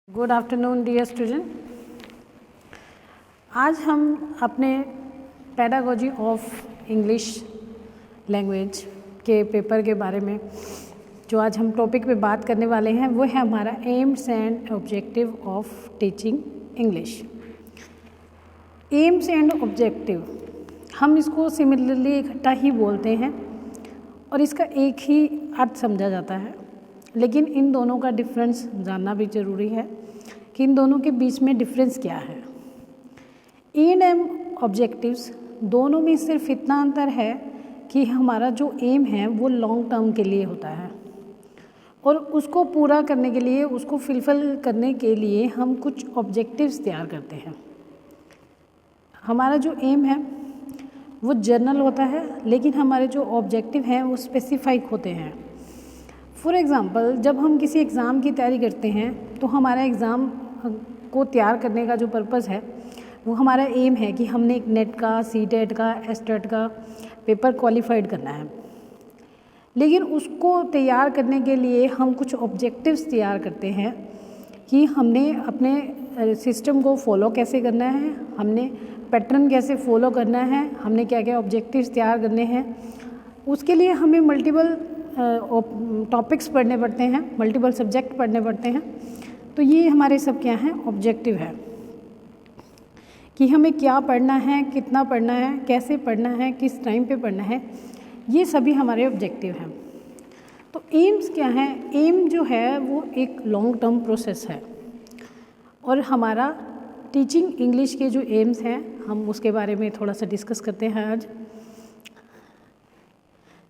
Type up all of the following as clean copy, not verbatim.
Good afternoon dear student. आज हम अपने पेडागोजी ऑफ इंग्लिश लैंग्वेज के पेपर के बारे में जो आज हम टॉपिक पे बात करने वाले हैं वो है हमारा AIIMS and objective of teaching English. AIIMS and objective हम इसको सिमिलरली इकट्ठा ही बोलते हैं और इसका एक ही अर्थ समझा जाता है, लेकिन इन दोनों का डिफरेंस जानना भी ज़रूरी है कि इन दोनों के बीच में डिफरेंस क्या है। एंड एंड ऑब्जेक्टिव्स दोनों में सिर्फ इतना अंतर है कि हमारा जो एम है वो लॉन्ग टर्म के लिए होता है और उसको पूरा करने के लिए, उसको फुलफिल करने के लिए हम कुछ ऑब्जेक्टिव्स तैयार करते हैं। हमारा जो एम है वो जनरल होता है, लेकिन हमारे जो ऑब्जेक्टिव हैं वो स्पेसिफाइक होते हैं। फॉर एग्ज़ाम्पल, जब हम किसी एग्ज़ाम की तैयारी करते हैं तो हमारा एग्ज़ाम को तैयार करने का जो पर्पज़ है वो हमारा एम है कि हमने एक नेट का, सीटेट का, एसटेट का पेपर क्वालिफाइड करना है। लेकिन उसको तैयार करने के लिए हम कुछ ऑब्जेक्टिव्स तैयार करते हैं कि हमने अपने सिस्टम को फॉलो कैसे करना है, हमने पैटर्न कैसे फॉलो करना है, हमने क्या क्या ऑब्जेक्टिव्स तैयार करने हैं। उसके लिए हमें मल्टीपल टॉपिक्स पढ़ने पड़ते हैं, मल्टीपल सब्जेक्ट पढ़ने पड़ते हैं। तो ये हमारे सब क्या हैं, ऑब्जेक्टिव है कि हमें क्या पढ़ना है, कितना पढ़ना है, कैसे पढ़ना है, किस टाइम पे पढ़ना है, ये सभी हमारे ऑब्जेक्टिव हैं। तो एम्स क्या है? एम जो है वो एक लॉन्ग टर्म प्रोसेस है और हमारा टीचिंग इंग्लिश के जो एम्स हैं हम उसके बारे में थोड़ा सा डिस्कस करते हैं आज।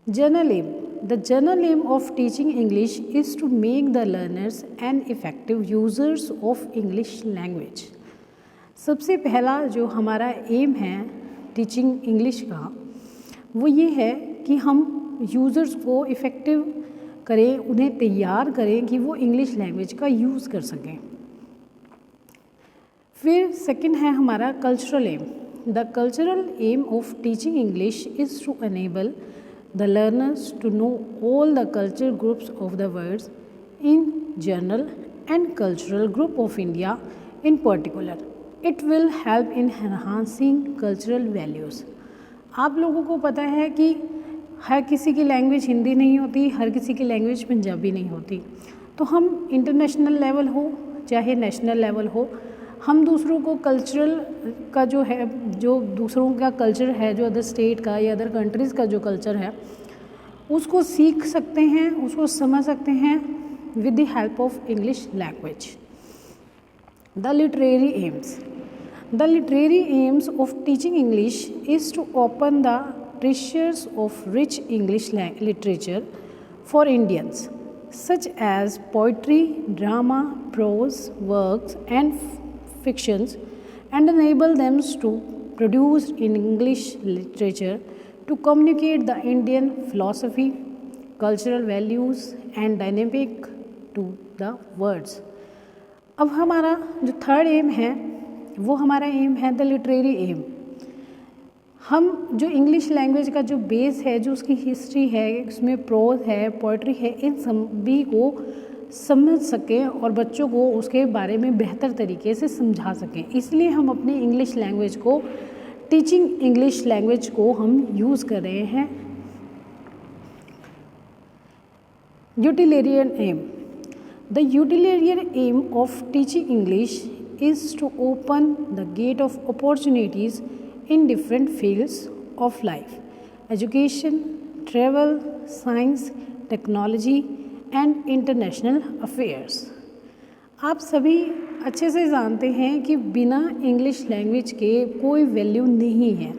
General aim. The general aim of teaching English is to make the learners and effective users of English language. सबसे पहला जो हमारा एम है टीचिंग इंग्लिश का वो ये है कि हम यूज़र्स को इफ़ेक्टिव करें, उन्हें तैयार करें कि वो इंग्लिश लैंग्वेज का यूज़ कर सकें। फिर सेकंड है हमारा cultural aim. The cultural aim of teaching English is to enable the learners to know all the cultural groups of the world in general and cultural group of India in particular. It will help in enhancing cultural values. आप लोगों को पता है कि हर किसी की language Hindi नहीं होती, हर किसी की लैंग्वेज पंजाबी नहीं होती। तो हम इंटरनेशनल लेवल हो चाहे नेशनल लेवल हो, हम दूसरों को कल्चरल का जो है, जो दूसरों का कल्चर है, जो अदर स्टेट का या अदर कंट्रीज़ का जो कल्चर है उसको सीख सकते हैं, उसको समझ सकते हैं with the help of English language. The literary aims. The literary aims of teaching English is to open the treasures of rich English literature for Indians such as poetry, drama, prose works and fictions and enable them to produce in English literature to communicate the Indian philosophy, cultural values and dynamic to the words. अब हमारा जो third M है वो हमारा M है the literary M. हम जो English language का जो बेस है, जो उसकी हिस्ट्री है, उसमें प्रोज है, पोइट्री है, इन सभी को समझ सकें और बच्चों को उसके बारे में बेहतर तरीके से समझा सकें। इसलिए हम अपनी इंग्लिश लैंग्वेज को, टीचिंग इंग्लिश लैंग्वेज को हम यूज़ कर रहे हैं। Utilitarian aim. The utilitarian aim of teaching English is to open the gate of opportunities in different fields of life, education, travel, science, technology and international affairs. आप सभी अच्छे से जानते हैं कि बिना इंग्लिश लैंग्वेज के कोई वैल्यू नहीं है।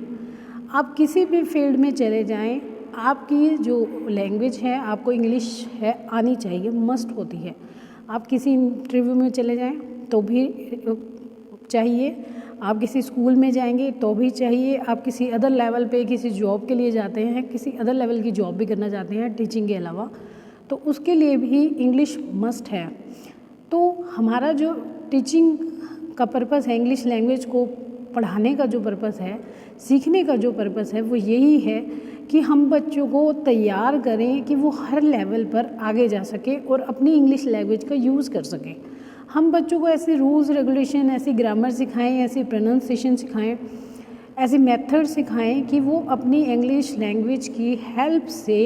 आप किसी भी फील्ड में चले जाएं, आपकी जो लैंग्वेज है, आपको इंग्लिश है आनी चाहिए, मस्ट होती है। आप किसी इंटरव्यू में चले जाएं तो भी चाहिए, आप किसी स्कूल में जाएंगे तो भी चाहिए, आप किसी अदर लेवल पे किसी जॉब के लिए जाते हैं, किसी अदर लेवल की जॉब भी करना चाहते हैं टीचिंग के अलावा, तो उसके लिए भी इंग्लिश मस्ट है। तो हमारा जो टीचिंग का पर्पज़ है, इंग्लिश लैंग्वेज को पढ़ाने का जो पर्पज़ है, सीखने का जो पर्पज़ है, वो यही है कि हम बच्चों को तैयार करें कि वो हर लेवल पर आगे जा सके और अपनी इंग्लिश लैंग्वेज का यूज़ कर सकें। हम बच्चों को ऐसे रूल्स रेगुलेशन, ऐसी ग्रामर सिखाएं, ऐसी प्रोनाउंसिएशन सिखाएं, ऐसे मेथड सिखाएं कि वो अपनी इंग्लिश लैंग्वेज की हेल्प से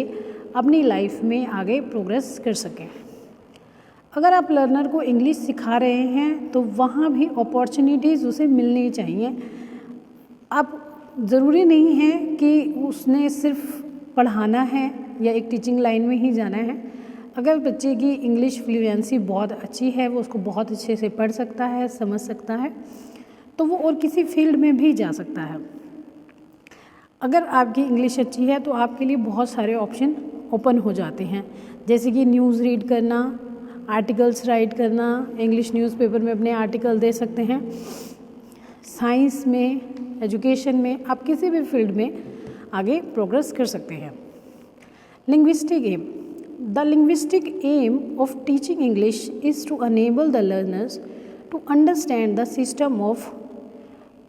अपनी लाइफ में आगे प्रोग्रेस कर सकें। अगर आप लर्नर को इंग्लिश सिखा रहे हैं तो वहाँ भी अपॉर्चुनिटीज़ उसे मिलनी चाहिए। आप ज़रूरी नहीं है कि उसने सिर्फ पढ़ाना है या एक टीचिंग लाइन में ही जाना है। अगर बच्चे की इंग्लिश फ्लुएंसी बहुत अच्छी है, वो उसको बहुत अच्छे से पढ़ सकता है, समझ सकता है, तो वो और किसी फील्ड में भी जा सकता है। अगर आपकी इंग्लिश अच्छी है तो आपके लिए बहुत सारे ऑप्शन ओपन हो जाते हैं, जैसे कि न्यूज़ रीड करना, आर्टिकल्स राइट करना, इंग्लिश न्यूज़पेपर में अपने आर्टिकल दे सकते हैं। साइंस में, एजुकेशन में, आप किसी भी फील्ड में आगे प्रोग्रेस कर सकते हैं। Linguistic aim. The linguistic aim of teaching English is to enable the learners to understand the system of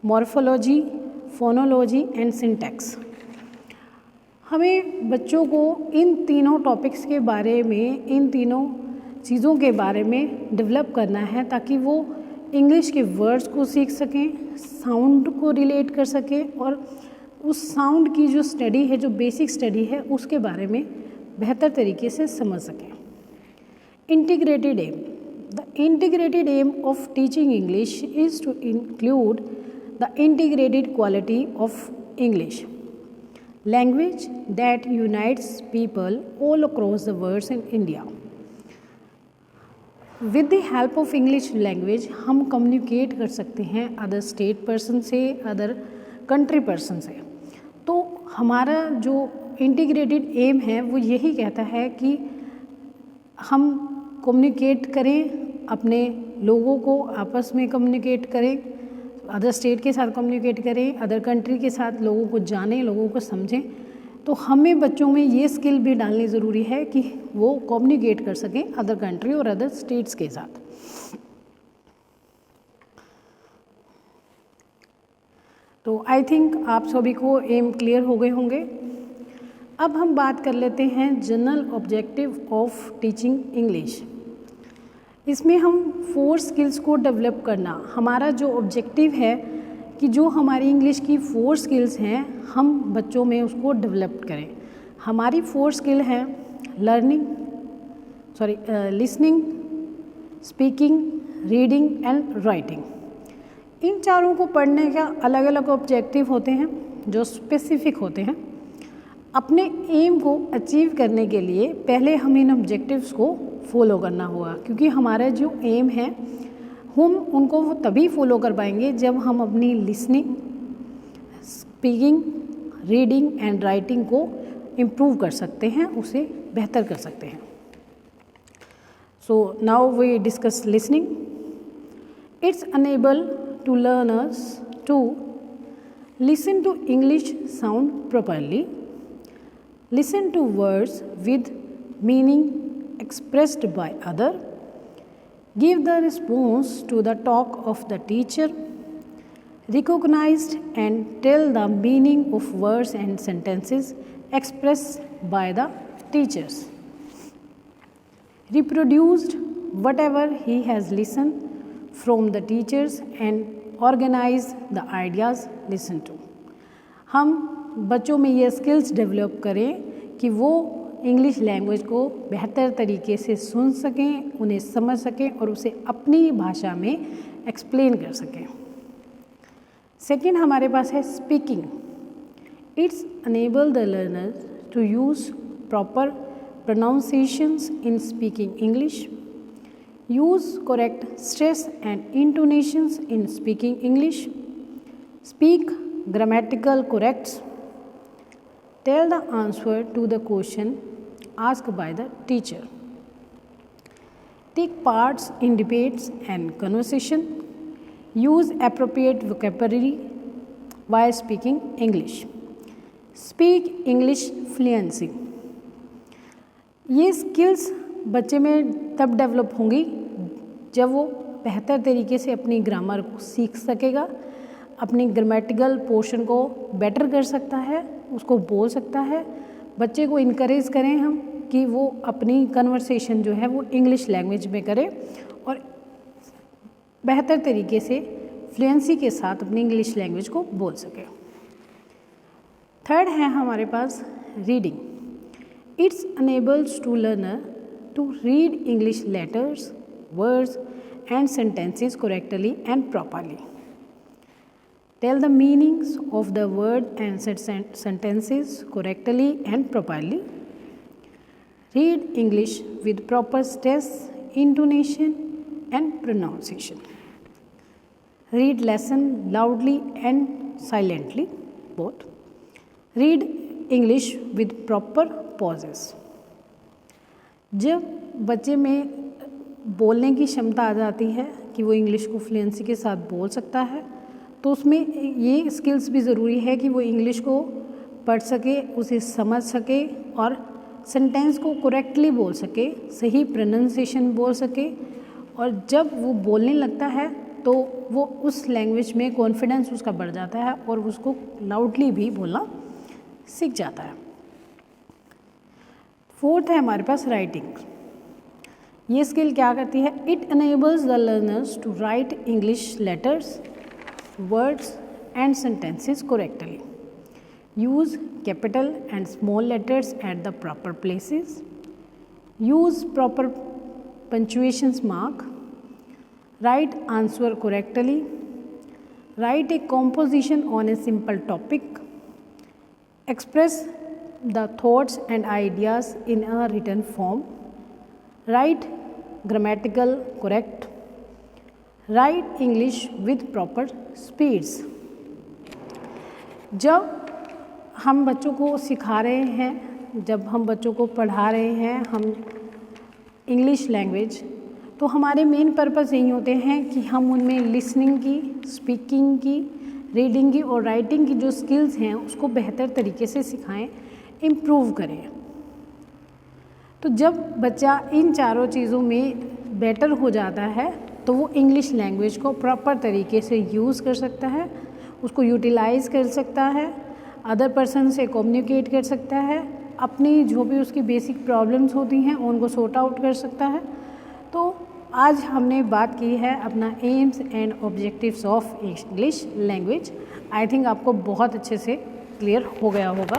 morphology, phonology and syntax. हमें बच्चों को इन तीनों टॉपिक्स के बारे में, इन तीनों चीज़ों के बारे में डेवलप करना है ताकि वो इंग्लिश के वर्ड्स को सीख सकें, साउंड को रिलेट कर सकें और उस साउंड की जो स्टडी है, जो बेसिक स्टडी है, उसके बारे में बेहतर तरीके से समझ सकें। Integrated aim. The integrated aim of teaching English is to include the integrated quality of English language that unites people all across the world in India. With the help of English language हम communicate कर सकते हैं other state person से, other country person से। तो हमारा जो integrated M है वो यही कहता है कि हम कम्युनिकेट करें, अपने लोगों को आपस में कम्युनिकेट करें, अदर स्टेट के साथ कम्युनिकेट करें, अदर कंट्री के साथ लोगों को जानें, लोगों को समझें। तो हमें बच्चों में ये स्किल भी डालनी ज़रूरी है कि वो कम्युनिकेट कर सकें अदर कंट्री और अदर स्टेट्स के साथ। तो आई थिंक आप सभी को एम क्लियर हो गए होंगे। अब हम बात कर लेते हैं general objective of teaching English. इसमें हम 4 स्किल्स को डेवलप करना, हमारा जो ऑब्जेक्टिव है कि जो हमारी इंग्लिश की 4 स्किल्स हैं हम बच्चों में उसको डेवलप करें। हमारी 4 स्किल हैं listening, speaking, reading and writing. इन चारों को पढ़ने का अलग अलग ऑब्जेक्टिव होते हैं जो स्पेसिफिक होते हैं। अपने एम को अचीव करने के लिए पहले हम इन ऑब्जेक्टिव्स को फॉलो करना होगा, क्योंकि हमारा जो एम है हम उनको तभी फॉलो कर पाएंगे जब हम अपनी listening, speaking, reading and writing को इम्प्रूव कर सकते हैं, उसे बेहतर कर सकते हैं। So now we discuss listening. It's enable to learners to listen to English sound properly, listen to words with meaning expressed by other, give the response to the talk of the teacher, recognized and tell the meaning of words and sentences expressed by the teachers, reproduced whatever he has listened from the teachers and organized the ideas listened to। हम बच्चों में ये skills develop करें कि वो English language को बेहतर तरीके से सुन सकें, उन्हें समझ सकें और उसे अपनी भाषा में एक्सप्लेन कर सकें। सेकंड हमारे पास है speaking. It's enable the learner to use proper pronunciations in speaking English, use correct stress and intonations in speaking English, speak grammatical corrects, tell the answer to the question asked by the teacher, take parts in debates and conversation, use appropriate vocabulary while speaking English, speak English fluency। ये skills बच्चे में तब develop होंगी जब वो बेहतर तरीके से अपनी ग्रामर को सीख सकेगा, अपनी ग्रामेटिकल पोर्शन को बेटर कर सकता है, उसको बोल सकता है। बच्चे को इनकरेज करें हम कि वो अपनी कन्वर्सेशन जो है वो इंग्लिश लैंग्वेज में करे और बेहतर तरीके से फ्लुएंसी के साथ अपनी इंग्लिश लैंग्वेज को बोल सके। थर्ड है हमारे पास reading. It's enables to learner to read English letters, words and sentences correctly and properly. Tell the meanings of the word and sentences correctly and properly. Read English with proper stress, intonation and pronunciation. Read lesson loudly and silently, both. Read English with proper pauses. जब बच्चे में बोलने की क्षमता आ जाती है कि वो इंग्लिश को फ्लुएंसी के साथ बोल सकता है, तो उसमें ये स्किल्स भी ज़रूरी है कि वो इंग्लिश को पढ़ सके, उसे समझ सके और सेंटेंस को करेक्टली बोल सके, सही प्रोनाउंसिएशन बोल सके। और जब वो बोलने लगता है तो वो उस लैंग्वेज में कॉन्फिडेंस उसका बढ़ जाता है और उसको लाउडली भी बोलना सीख जाता है। फोर्थ है हमारे पास राइटिंग। ये स्किल क्या करती है? It enables the learners to write English letters, words and sentences correctly, use capital and small letters at the proper places, use proper punctuation mark, write answer correctly, write a composition on a simple topic, express the thoughts and ideas in a written form, write grammatical correct, write English with proper speeds। जब हम बच्चों को सिखा रहे हैं, जब हम बच्चों को पढ़ा रहे हैं हम इंग्लिश लैंग्वेज, तो हमारे मेन पर्पस यही होते हैं कि हम उनमें लिसनिंग की, स्पीकिंग की, रीडिंग की और राइटिंग की जो स्किल्स हैं उसको बेहतर तरीके से सिखाएं, इम्प्रूव करें। तो जब बच्चा इन चारों चीज़ों में बेटर हो जाता है तो वो इंग्लिश लैंग्वेज को प्रॉपर तरीके से यूज़ कर सकता है, उसको यूटिलाइज़ कर सकता है, अदर पर्सन से कम्युनिकेट कर सकता है, अपनी जो भी उसकी बेसिक प्रॉब्लम्स होती हैं उनको सॉर्ट आउट कर सकता है। तो आज हमने बात की है अपना AIIMS and objectives of English language. I think आपको बहुत अच्छे से क्लियर हो गया होगा।